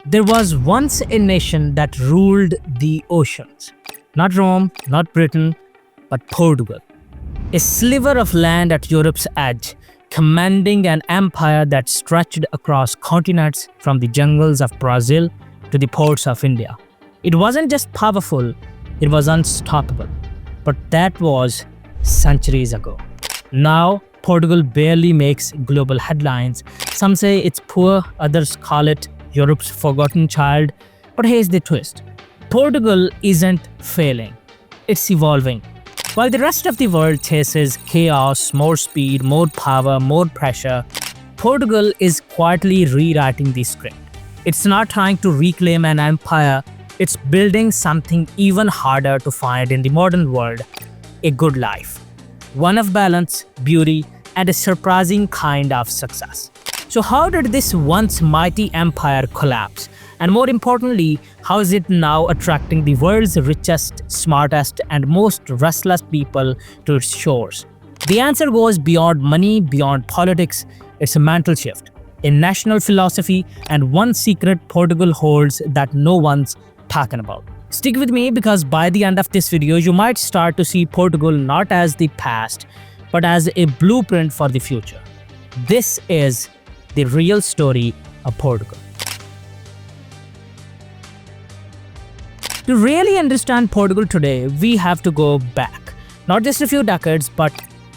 There was once a nation that ruled the oceans. Not Rome, not Britain, but Portugal. A sliver of land at Europe's edge, commanding an empire that stretched across continents from the jungles of Brazil to the ports of India. It wasn't just powerful, it was unstoppable. But that was centuries ago. Now, Portugal barely makes global headlines. Some say it's poor, others call it Europe's forgotten child. But here's the twist. Portugal isn't failing, it's evolving. While the rest of the world chases chaos, more speed, more power, more pressure, Portugal is quietly rewriting the script. It's not trying to reclaim an empire, it's building something even harder to find in the modern world: a good life. One of balance, beauty, and a surprising kind of success. So how did this once mighty empire collapse? And more importantly, how is it now attracting the world's richest, smartest, and most restless people to its shores? The answer goes beyond money, beyond politics. It's a mental shift, a national philosophy, and one secret Portugal holds that no one's talking about. Stick with me, because by the end of this video, you might start to see Portugal not as the past, but as a blueprint for the future. This is the real story of Portugal. To really understand Portugal today, we have to go back, not just a few decades, but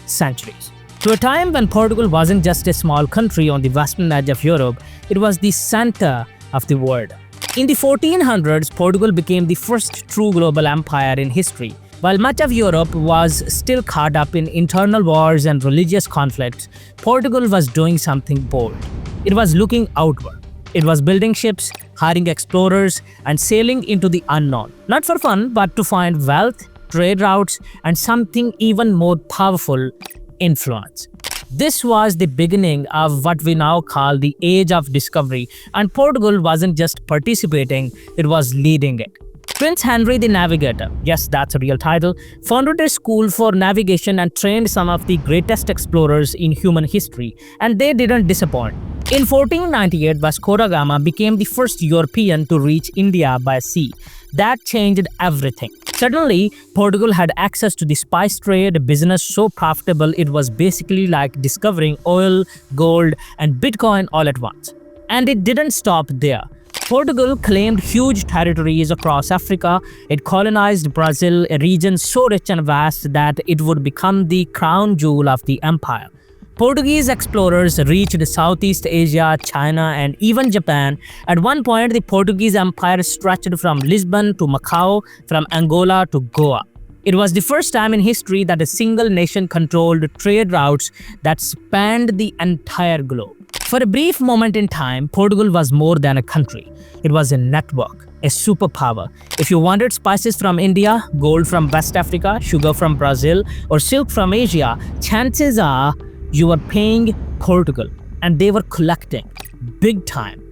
centuries. To a time when Portugal wasn't just a small country on the western edge of Europe, it was the center of the world. In the 1400s, Portugal became the first true global empire in history. While much of Europe was still caught up in internal wars and religious conflicts, Portugal was doing something bold. It was looking outward. It was building ships, hiring explorers, and sailing into the unknown. Not for fun, but to find wealth, trade routes, and something even more powerful: influence. This was the beginning of what we now call the Age of Discovery, and Portugal wasn't just participating, it was leading it. Prince Henry the Navigator, yes, that's a real title, founded a school for navigation and trained some of the greatest explorers in human history, and they didn't disappoint. In 1498, Vasco da Gama became the first European to reach India by sea. That changed everything. Suddenly, Portugal had access to the spice trade, a business so profitable it was basically like discovering oil, gold, and Bitcoin all at once. And it didn't stop there. Portugal claimed huge territories across Africa. It colonized Brazil, a region so rich and vast that it would become the crown jewel of the empire. Portuguese explorers reached Southeast Asia, China, and even Japan. At one point, the Portuguese Empire stretched from Lisbon to Macau, from Angola to Goa. It was the first time in history that a single nation controlled trade routes that spanned the entire globe. For a brief moment in time, Portugal was more than a country. It was a network, a superpower. If you wanted spices from India, gold from West Africa, sugar from Brazil, or silk from Asia, chances are you were paying Portugal, and they were collecting big time.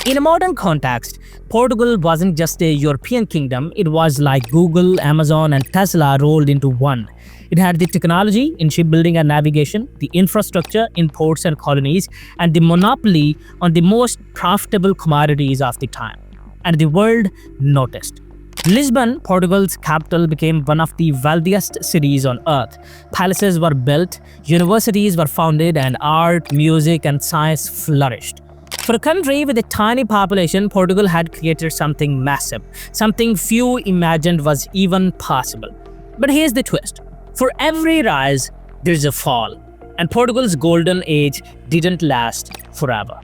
In a modern context, Portugal wasn't just a European kingdom, it was like Google, Amazon, and Tesla rolled into one. It had the technology in shipbuilding and navigation, the infrastructure in ports and colonies, and the monopoly on the most profitable commodities of the time. And the world noticed. Lisbon, Portugal's capital, became one of the wealthiest cities on earth. Palaces were built, universities were founded, and art, music, and science flourished. For a country with a tiny population, Portugal had created something massive, something few imagined was even possible. But here's the twist. For every rise, there's a fall, and Portugal's golden age didn't last forever.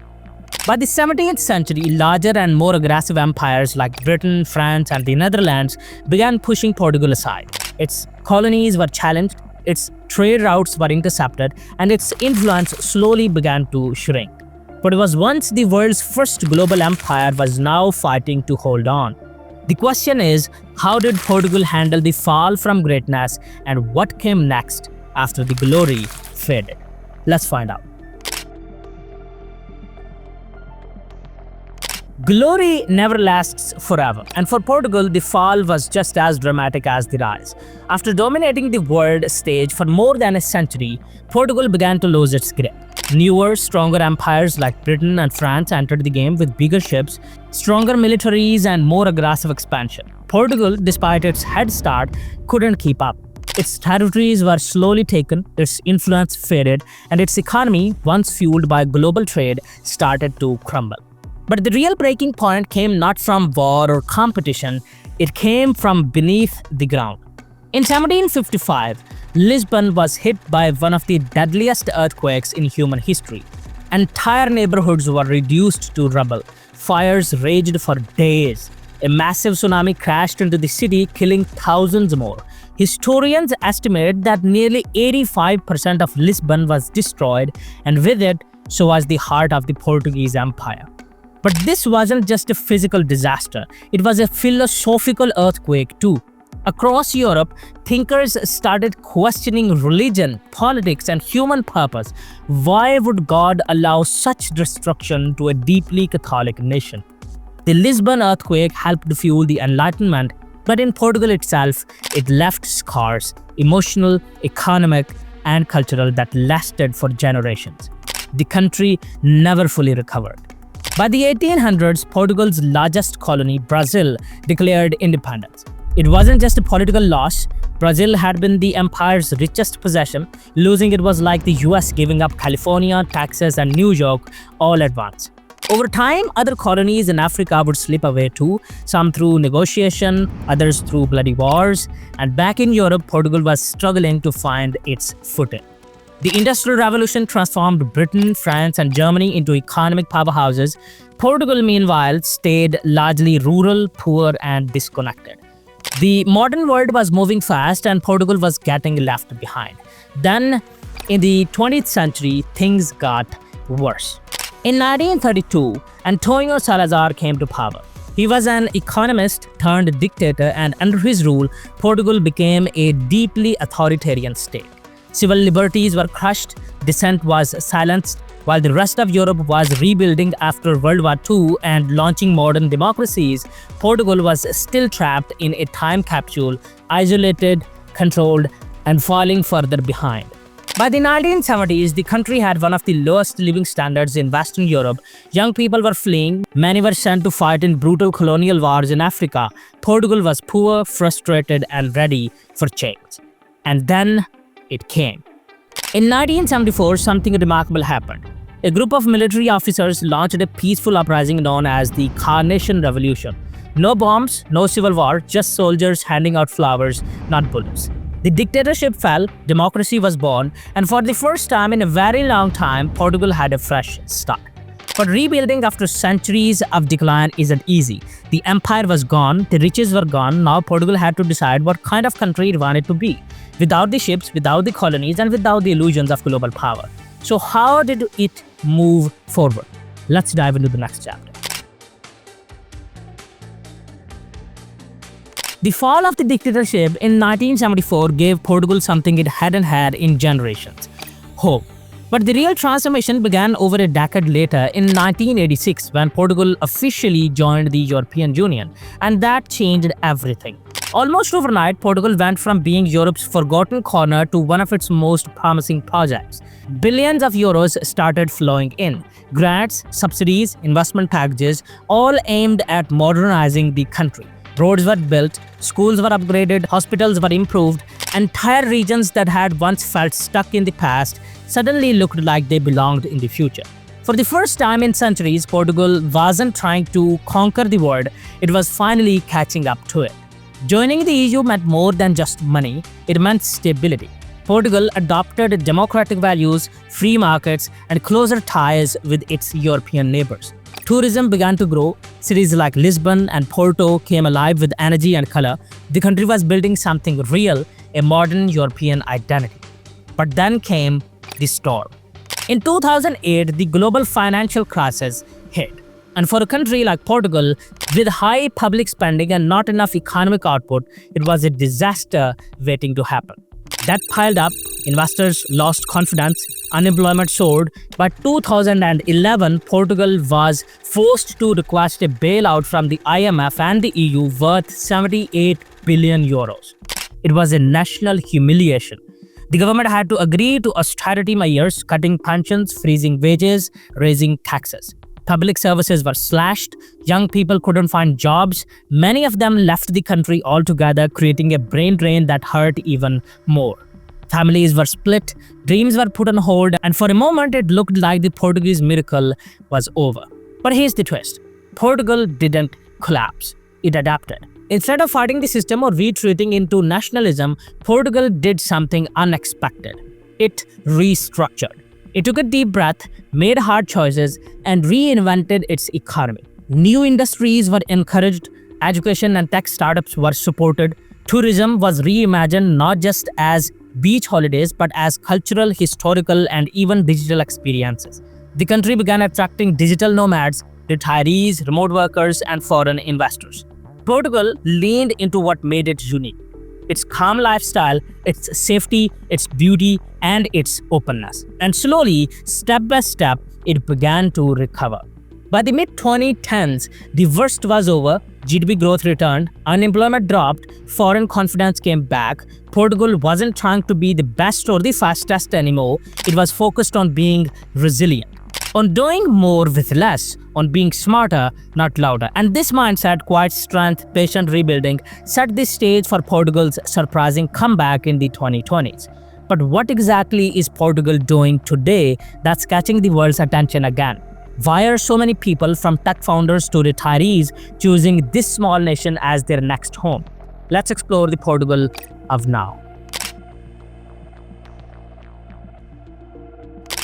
By the 17th century, larger and more aggressive empires like Britain, France, and the Netherlands began pushing Portugal aside. Its colonies were challenged, its trade routes were intercepted, and its influence slowly began to shrink. What was once the world's first global empire was now fighting to hold on. The question is, how did Portugal handle the fall from greatness, and what came next after the glory faded? Let's find out. Glory never lasts forever, and for Portugal, the fall was just as dramatic as the rise. After dominating the world stage for more than a century, Portugal began to lose its grip. Newer, stronger empires like Britain and France entered the game with bigger ships, stronger militaries, and more aggressive expansion. Portugal, despite its head start, couldn't keep up. Its territories were slowly taken, its influence faded, and its economy, once fueled by global trade, started to crumble. But the real breaking point came not from war or competition, it came from beneath the ground. In 1755, Lisbon was hit by one of the deadliest earthquakes in human history. Entire neighborhoods were reduced to rubble. Fires raged for days. A massive tsunami crashed into the city, killing thousands more. Historians estimate that nearly 85% of Lisbon was destroyed, and with it, so was the heart of the Portuguese Empire. But this wasn't just a physical disaster, it was a philosophical earthquake too. Across Europe, thinkers started questioning religion, politics, and human purpose. Why would God allow such destruction to a deeply Catholic nation? The Lisbon earthquake helped fuel the Enlightenment, but in Portugal itself, it left scars, emotional, economic, and cultural that lasted for generations. The country never fully recovered. By the 1800s, Portugal's largest colony, Brazil, declared independence. It wasn't just a political loss. Brazil had been the empire's richest possession. Losing it was like the US giving up California, Texas, and New York all at once. Over time, other colonies in Africa would slip away too, some through negotiation, others through bloody wars, and back in Europe, Portugal was struggling to find its footing. The Industrial Revolution transformed Britain, France, and Germany into economic powerhouses. Portugal, meanwhile, stayed largely rural, poor, and disconnected. The modern world was moving fast and Portugal was getting left behind. Then, in the 20th century, things got worse. In 1932, Antonio Salazar came to power. He was an economist turned dictator, and under his rule, Portugal became a deeply authoritarian state. Civil liberties were crushed, dissent was silenced, while the rest of Europe was rebuilding after World War II and launching modern democracies. Portugal was still trapped in a time capsule, isolated, controlled, and falling further behind. By the 1970s, the country had one of the lowest living standards in Western Europe. Young people were fleeing, many were sent to fight in brutal colonial wars in Africa. Portugal was poor, frustrated, and ready for change. And then it came. In 1974, something remarkable happened. A group of military officers launched a peaceful uprising known as the Carnation Revolution. No bombs, no civil war, just soldiers handing out flowers, not bullets. The dictatorship fell, democracy was born, and for the first time in a very long time, Portugal had a fresh start. But rebuilding after centuries of decline isn't easy. The empire was gone, the riches were gone, now Portugal had to decide what kind of country it wanted to be. Without the ships, without the colonies, and without the illusions of global power. So how did it move forward? Let's dive into the next chapter. The fall of the dictatorship in 1974 gave Portugal something it hadn't had in generations: hope. But the real transformation began over a decade later in 1986 when Portugal officially joined the European Union, and that changed everything. Almost overnight, Portugal went from being Europe's forgotten corner to one of its most promising projects. Billions of euros started flowing in. Grants, subsidies, investment packages, all aimed at modernizing the country. Roads were built, schools were upgraded, hospitals were improved. Entire regions that had once felt stuck in the past suddenly looked like they belonged in the future. For the first time in centuries, Portugal wasn't trying to conquer the world, it was finally catching up to it. Joining the EU meant more than just money, it meant stability. Portugal adopted democratic values, free markets, and closer ties with its European neighbors. Tourism began to grow. Cities like Lisbon and Porto came alive with energy and color. The country was building something real, a modern European identity. But then came the storm. In 2008, the global financial crisis hit. And for a country like Portugal, with high public spending and not enough economic output, it was a disaster waiting to happen. Debt piled up, investors lost confidence, unemployment soared. By 2011, Portugal was forced to request a bailout from the IMF and the EU worth 78 billion euros. It was a national humiliation. The government had to agree to austerity measures, cutting pensions, freezing wages, raising taxes. Public services were slashed, young people couldn't find jobs, many of them left the country altogether, creating a brain drain that hurt even more. Families were split, dreams were put on hold, and for a moment it looked like the Portuguese miracle was over. But here's the twist. Portugal didn't collapse. It adapted. Instead of fighting the system or retreating into nationalism, Portugal did something unexpected. It restructured. It took a deep breath, made hard choices, and reinvented its economy. New industries were encouraged, education and tech startups were supported, tourism was reimagined not just as beach holidays but as cultural, historical, and even digital experiences. The country began attracting digital nomads, retirees, remote workers, and foreign investors. Portugal leaned into what made it unique: its calm lifestyle, its safety, its beauty, and its openness. And slowly, step by step, it began to recover. By the mid-2010s, the worst was over, GDP growth returned, unemployment dropped, foreign confidence came back. Portugal wasn't trying to be the best or the fastest anymore, it was focused on being resilient, on doing more with less, on being smarter, not louder. And this mindset, quiet strength, patient rebuilding, set the stage for Portugal's surprising comeback in the 2020s. But what exactly is Portugal doing today that's catching the world's attention again? Why are so many people, from tech founders to retirees, choosing this small nation as their next home? Let's explore the Portugal of now.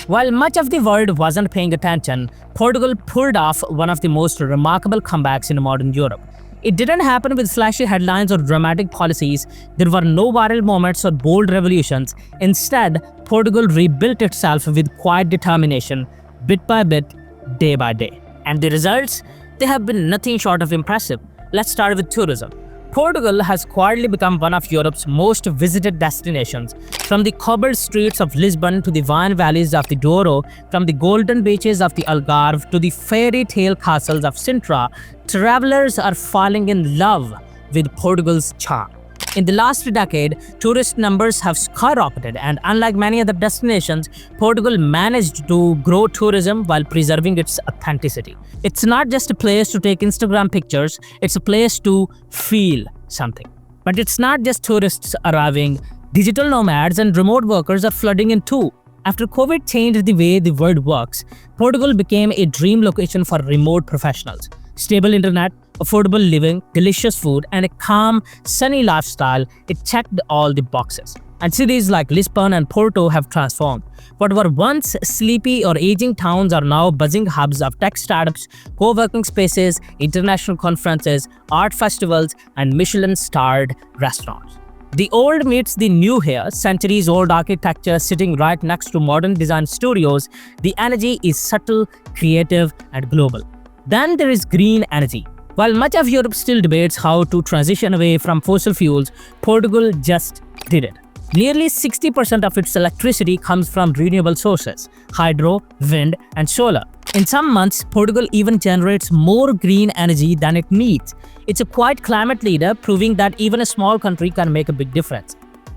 While much of the world wasn't paying attention, Portugal pulled off one of the most remarkable comebacks in modern Europe. It didn't happen with flashy headlines or dramatic policies. There were no viral moments or bold revolutions. Instead, Portugal rebuilt itself with quiet determination, bit by bit, day by day. And the results? They have been nothing short of impressive. Let's start with tourism. Portugal has quietly become one of Europe's most visited destinations. From the cobbled streets of Lisbon to the wine valleys of the Douro, from the golden beaches of the Algarve to the fairy tale castles of Sintra, travelers are falling in love with Portugal's charm. In the last decade, tourist numbers have skyrocketed, and unlike many other destinations, Portugal managed to grow tourism while preserving its authenticity. It's not just a place to take Instagram pictures, it's a place to feel something. But it's not just tourists arriving, digital nomads and remote workers are flooding in too. After COVID changed the way the world works, Portugal became a dream location for remote professionals. Stable internet, affordable living, delicious food, and a calm, sunny lifestyle, it checked all the boxes. And cities like Lisbon and Porto have transformed. What were once sleepy or aging towns are now buzzing hubs of tech startups, co-working spaces, international conferences, art festivals, and Michelin-starred restaurants. The old meets the new here, centuries-old architecture sitting right next to modern design studios. The energy is subtle, creative, and global. Then there is green energy. While much of Europe still debates how to transition away from fossil fuels, Portugal just did it. Nearly 60% of its electricity comes from renewable sources: hydro, wind, and solar. In some months, Portugal even generates more green energy than it needs. It's a quiet climate leader, proving that even a small country can make a big difference.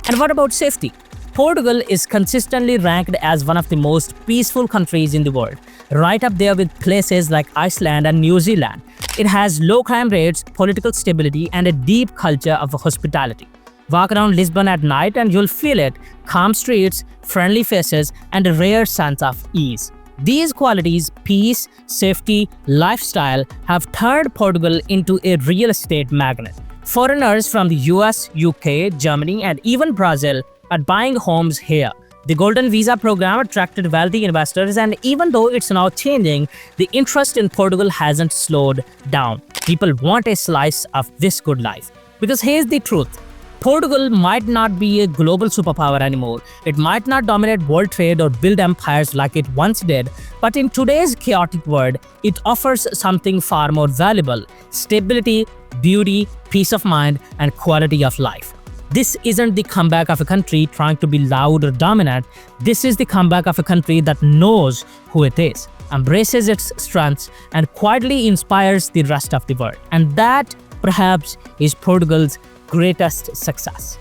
And what about safety? Portugal is consistently ranked as one of the most peaceful countries in the world, right up there with places like Iceland and New Zealand. It has low crime rates, political stability, and a deep culture of hospitality. Walk around Lisbon at night and you'll feel it: calm streets, friendly faces, and a rare sense of ease. These qualities, peace, safety, lifestyle, have turned Portugal into a real estate magnet. Foreigners from the US, UK, Germany, and even Brazil are buying homes here. The Golden Visa program attracted wealthy investors, and even though it's now changing, the interest in Portugal hasn't slowed down. People want a slice of this good life. Because here's the truth: Portugal might not be a global superpower anymore. It might not dominate world trade or build empires like it once did, but in today's chaotic world, it offers something far more valuable: stability, beauty, peace of mind, and quality of life. This isn't the comeback of a country trying to be loud or dominant. This is the comeback of a country that knows who it is, embraces its strengths, and quietly inspires the rest of the world. And that, perhaps, is Portugal's greatest success.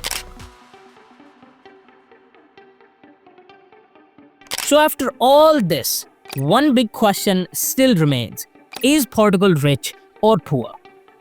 So after all this, one big question still remains. Is Portugal rich or poor?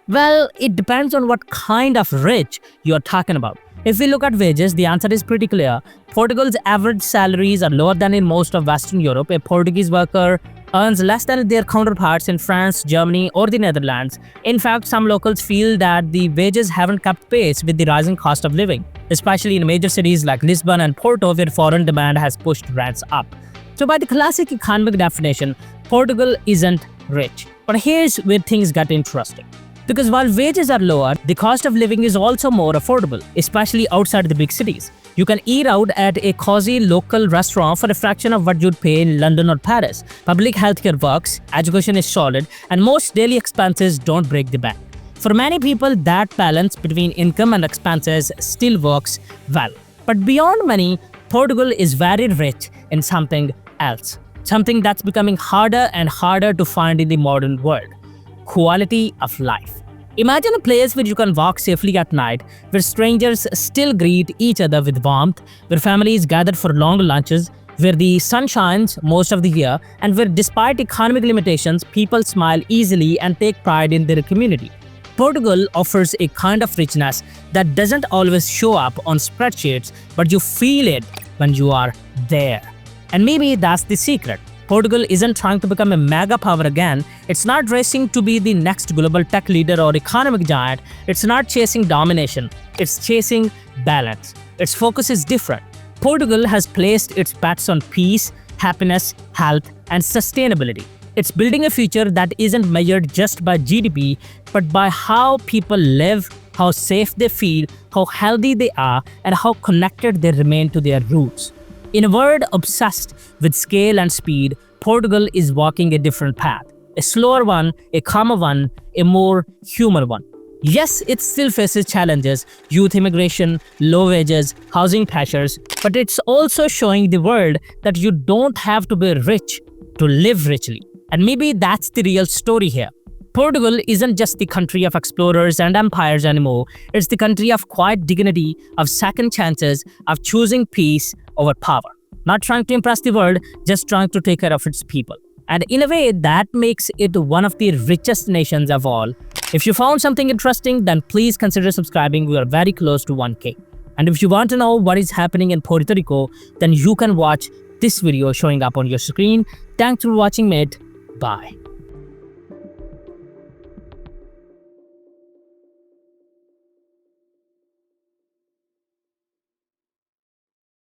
Well, it depends on what kind of rich you're talking about. If we look at wages, the answer is pretty clear. Portugal's average salaries are lower than in most of Western Europe. A Portuguese worker earns less than their counterparts in France, Germany, or the Netherlands. In fact, some locals feel that the wages haven't kept pace with the rising cost of living, especially in major cities like Lisbon and Porto, where foreign demand has pushed rents up. So by the classic economic definition, Portugal isn't rich. But here's where things get interesting. Because while wages are lower, the cost of living is also more affordable, especially outside the big cities. You can eat out at a cozy local restaurant for a fraction of what you'd pay in London or Paris. Public healthcare works, education is solid, and most daily expenses don't break the bank. For many people, that balance between income and expenses still works well. But beyond money, Portugal is very rich in something else. Something that's becoming harder and harder to find in the modern world. Quality of life. Imagine a place where you can walk safely at night, where strangers still greet each other with warmth, where families gather for long lunches, where the sun shines most of the year, and where despite economic limitations, people smile easily and take pride in their community. Portugal offers a kind of richness that doesn't always show up on spreadsheets, but you feel it when you are there. And maybe that's the secret. Portugal isn't trying to become a mega power again. It's not racing to be the next global tech leader or economic giant. It's not chasing domination. It's chasing balance. Its focus is different. Portugal has placed its bets on peace, happiness, health, and sustainability. It's building a future that isn't measured just by GDP, but by how people live, how safe they feel, how healthy they are, and how connected they remain to their roots. In a world obsessed with scale and speed, Portugal is walking a different path. A slower one, a calmer one, a more human one. Yes, it still faces challenges, youth immigration, low wages, housing pressures, but it's also showing the world that you don't have to be rich to live richly. And maybe that's the real story here. Portugal isn't just the country of explorers and empires anymore. It's the country of quiet dignity, of second chances, of choosing peace over power. Not trying to impress the world, just trying to take care of its people. And in a way, that makes it one of the richest nations of all. If you found something interesting, then please consider subscribing. We are very close to 1K. And if you want to know what is happening in Puerto Rico, then you can watch this video showing up on your screen. Thanks for watching, mate. Bye.